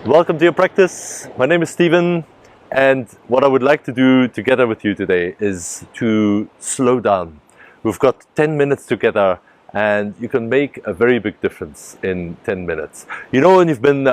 Welcome to your practice. My name is Steven, and what I would like to do together with you today is to slow down. We've got 10 minutes together, and you can make a very big difference in 10 minutes. You know, when you've been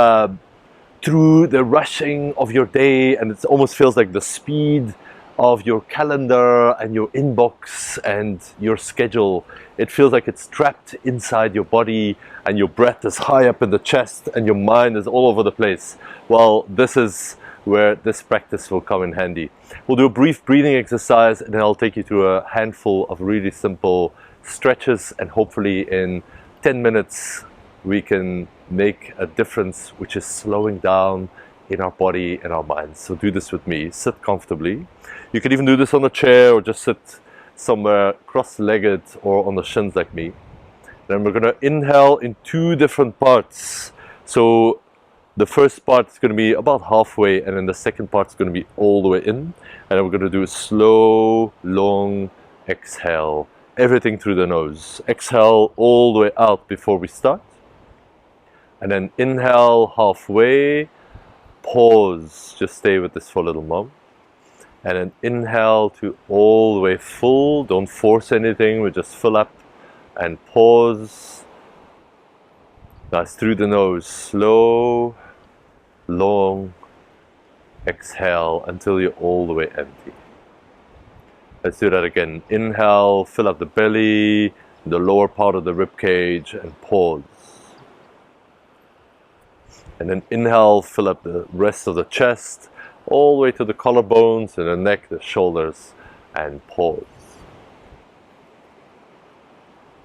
through the rushing of your day, and it almost feels like the speed of your calendar and your inbox and your schedule, it feels like it's trapped inside your body, and your breath is high up in the chest and your mind is all over the place. Well, this is where this practice will come in handy. We'll do a brief breathing exercise, and then I'll take you through a handful of really simple stretches, and hopefully in 10 minutes we can make a difference, which is slowing down in our body and our minds. So do this with me. Sit comfortably. You can even do this on a chair, or just sit somewhere cross-legged or on the shins like me. Then we're going to inhale in two different parts. So the first part is going to be about halfway, and then the second part is going to be all the way in. And then we're going to do a slow, long exhale. Everything through the nose. Exhale all the way out before we start. And then inhale halfway. Pause. Just stay with this for a little moment. And then inhale to all the way full. Don't force anything. We just fill up and pause. Nice, through the nose. Slow, long exhale until you're all the way empty. Let's do that again. Inhale, fill up the belly, the lower part of the rib cage, and pause. And then inhale, fill up the rest of the chest, all the way to the collarbones and the neck, the shoulders, and pause.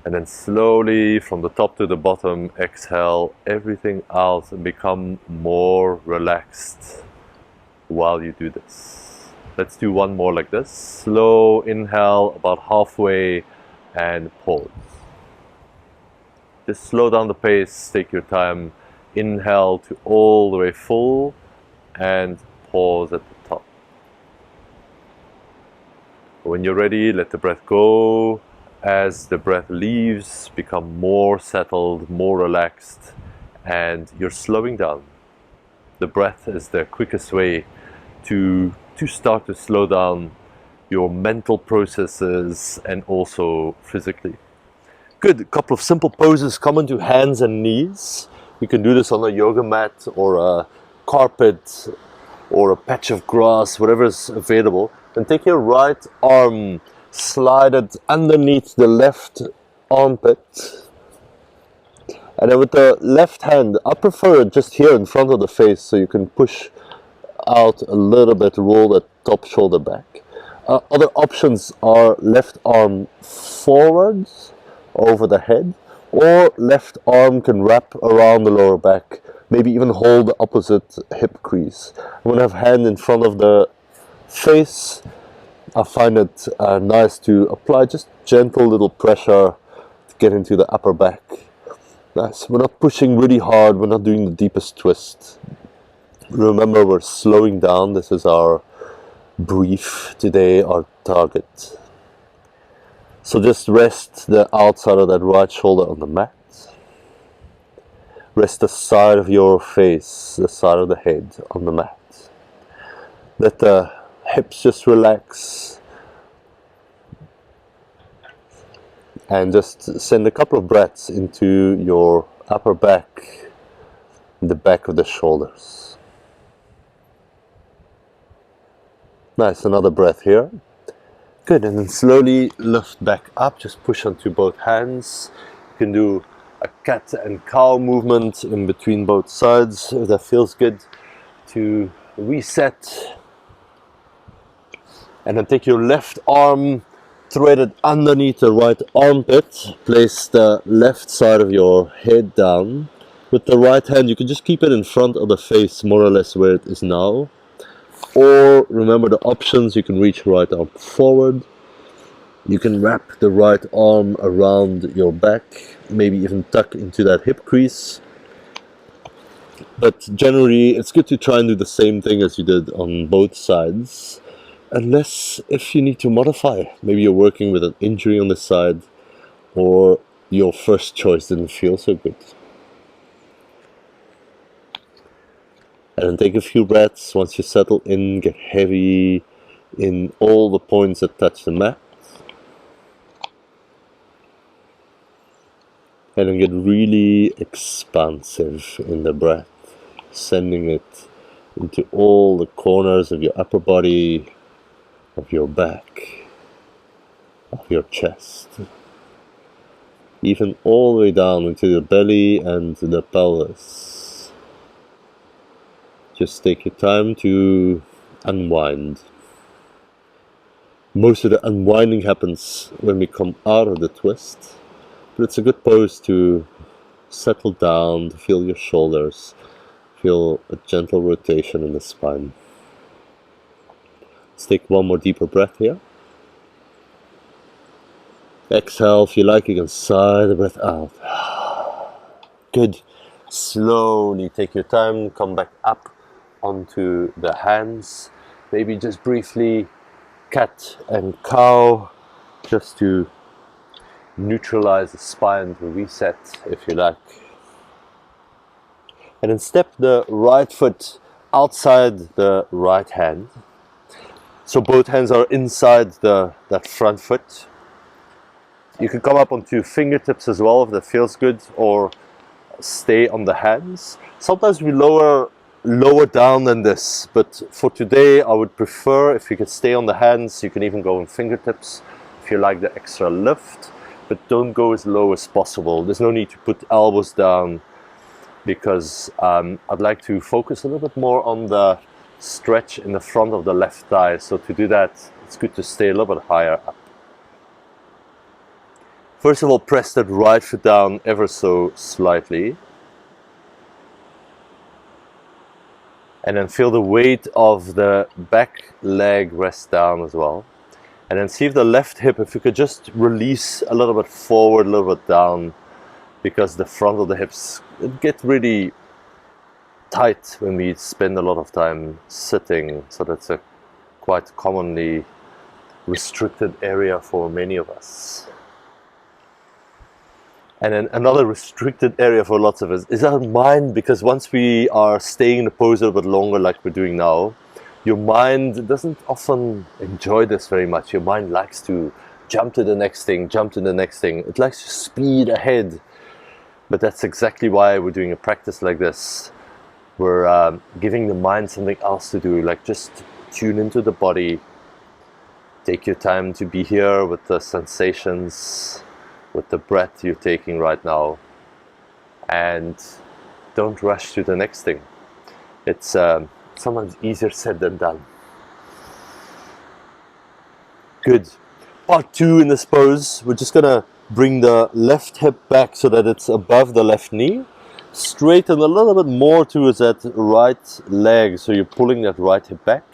And then slowly from the top to the bottom, exhale everything out and become more relaxed while you do this. Let's do one more like this. Slow inhale about halfway and pause. Just slow down the pace, take your time. Inhale to all the way full and pause at the top. When you're ready, let the breath go. As the breath leaves, become more settled, more relaxed, and you're slowing down. The breath is the quickest way to start to slow down your mental processes and also physically. Good, a couple of simple poses common to hands and knees. You can do this on a yoga mat or a carpet or a patch of grass, whatever is available. And take your right arm, slide it underneath the left armpit. And then with the left hand, I prefer it just here in front of the face, so you can push out a little bit, roll the top shoulder back. Other options are left arm forwards over the head, or left arm can wrap around the lower back, maybe even hold the opposite hip crease. I'm going to have hand in front of the face. I find it nice to apply just gentle little pressure to get into the upper back. Nice. We're not pushing really hard, we're not doing the deepest twist. Remember, we're slowing down. This is our brief today, our target. So just rest the outside of that right shoulder on the mat. Rest the side of your face, the side of the head on the mat. Let the hips just relax. And just send a couple of breaths into your upper back, the back of the shoulders. Nice, another breath here. Good, and then slowly lift back up, just push onto both hands. You can do a cat and cow movement in between both sides, if that feels good, to reset. And then take your left arm, thread it underneath the right armpit, place the left side of your head down. With the right hand, you can just keep it in front of the face, more or less where it is now. Or remember the options, you can reach right arm forward. You can wrap the right arm around your back, maybe even tuck into that hip crease. But generally, it's good to try and do the same thing as you did on both sides. Unless if you need to modify, maybe you're working with an injury on the side, or your first choice didn't feel so good. And then take a few breaths. Once you settle in, get heavy in all the points that touch the mat. And then get really expansive in the breath, sending it into all the corners of your upper body, of your back, of your chest, even all the way down into the belly and the pelvis. Just take your time to unwind. Most of the unwinding happens when we come out of the twist, but it's a good pose to settle down, to feel your shoulders, feel a gentle rotation in the spine. Let's take one more deeper breath here. Exhale, if you like, you can sigh the breath out. Good. Slowly take your time, come back up onto the hands. Maybe just briefly cat and cow, just to neutralize the spine, to reset, if you like. And then step the right foot outside the right hand. So both hands are inside that front foot. You can come up onto fingertips as well if that feels good, or stay on the hands. Sometimes we lower down than this, but for today I would prefer if you could stay on the hands. You can even go on fingertips if you like the extra lift, but don't go as low as possible. There's no need to put elbows down, because I'd like to focus a little bit more on the stretch in the front of the left thigh. So to do that, it's good to stay a little bit higher up. First of all, press that right foot down ever so slightly. And then feel the weight of the back leg rest down as well. And then see if the left hip, if you could just release a little bit forward, a little bit down, because the front of the hips get really tight when we spend a lot of time sitting. So that's a quite commonly restricted area for many of us. And then another restricted area for lots of us is our mind, because once we are staying in the pose a little bit longer like we're doing now, your mind doesn't often enjoy this very much. Your mind likes to jump to the next thing, jump to the next thing. It likes to speed ahead. But that's exactly why we're doing a practice like this. We're giving the mind something else to do, like just tune into the body. Take your time to be here with the sensations, with the breath you're taking right now, and don't rush to the next thing. It's sometimes easier said than done. Good. Part 2 in this pose, we're just gonna bring the left hip back so that it's above the left knee. Straighten a little bit more towards that right leg, so you're pulling that right hip back.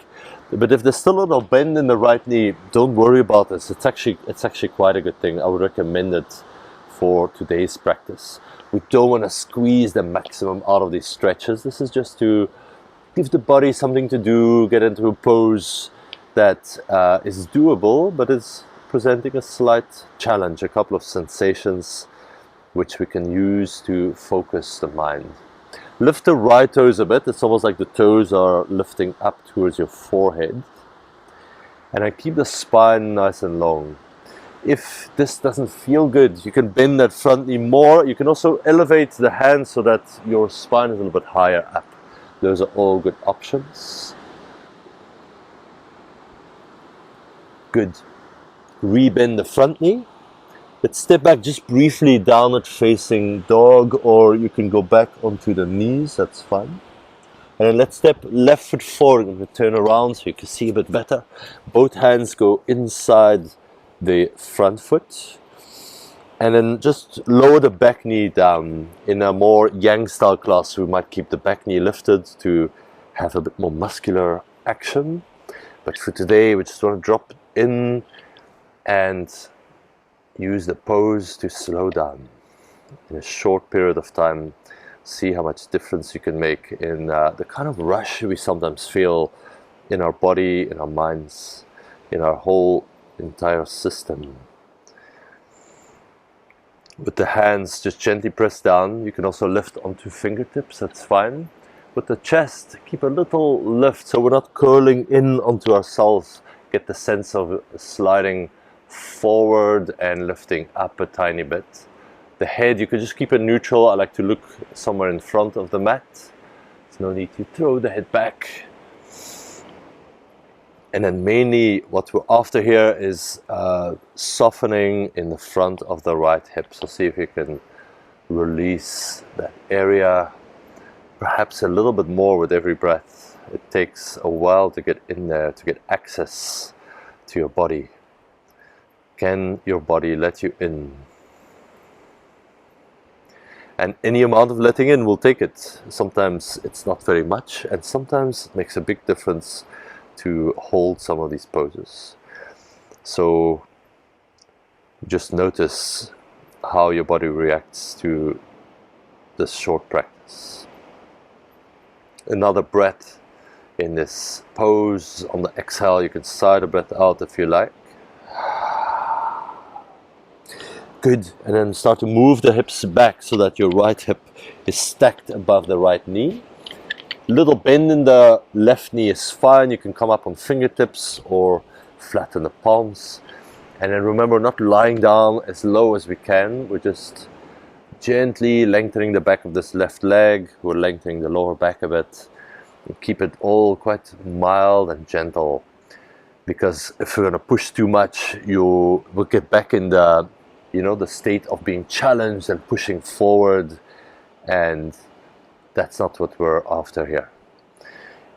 But if there's still a little bend in the right knee, don't worry about this. It's actually quite a good thing. I would recommend it for today's practice. We don't want to squeeze the maximum out of these stretches. This is just to give the body something to do, get into a pose that is doable, but is presenting a slight challenge, a couple of sensations which we can use to focus the mind. Lift the right toes a bit. It's almost like the toes are lifting up towards your forehead. And then keep the spine nice and long. If this doesn't feel good, you can bend that front knee more. You can also elevate the hands so that your spine is a little bit higher up. Those are all good options. Good. Rebend the front knee. Let's step back just briefly, downward facing dog, or you can go back onto the knees, that's fine. And then let's step left foot forward and turn around so you can see a bit better. Both hands go inside the front foot. And then just lower the back knee down. In a more yang style class, we might keep the back knee lifted to have a bit more muscular action. But for today, we just want to drop in and use the pose to slow down. In a short period of time, see how much difference you can make in the kind of rush we sometimes feel in our body, in our minds, in our whole entire system. With the hands just gently pressed down, you can also lift onto fingertips, that's fine. with the chest, keep a little lift so we're not curling in onto ourselves. Get the sense of sliding forward and lifting up a tiny bit. The head, you could just keep it neutral. I like to look somewhere in front of the mat. There's no need to throw the head back. And then mainly what we're after here is softening in the front of the right hip. So see if you can release that area, perhaps a little bit more with every breath. It takes a while to get in there, to get access to your body. Can your body let you in? And any amount of letting in will take it. Sometimes it's not very much, and sometimes it makes a big difference to hold some of these poses. So just notice how your body reacts to this short practice. Another breath in this pose. On the exhale, you can sigh the breath out if you like. Good. And then start to move the hips back so that your right hip is stacked above the right knee. Little bend in the left knee is fine. You can come up on fingertips or flatten the palms. And then remember, not lying down as low as we can. We're just gently lengthening the back of this left leg. We're lengthening the lower back a bit. And keep it all quite mild and gentle. Because if we're going to push too much, you will get back in the, the state of being challenged and pushing forward. And that's not what we're after here.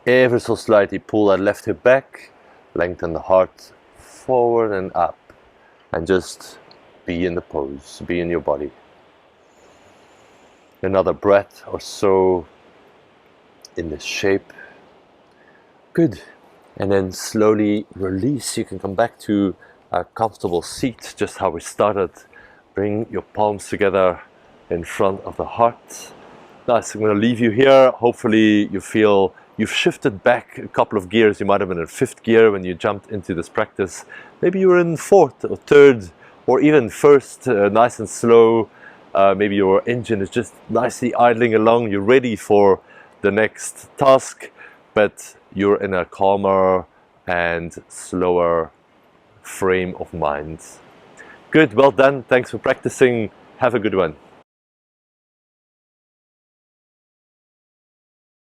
Ever so slightly pull that left hip back, lengthen the heart forward and up, and just be in the pose, be in your body. Another breath or so in this shape. Good. And then slowly release. You can come back to a comfortable seat, just how we started. Bring your palms together in front of the heart. Nice, I'm going to leave you here. Hopefully you feel you've shifted back a couple of gears. You might have been in fifth gear when you jumped into this practice. Maybe you were in fourth or third or even first, nice and slow. Maybe your engine is just nicely idling along. You're ready for the next task, but you're in a calmer and slower frame of mind. Good, well done. Thanks for practicing. Have a good one.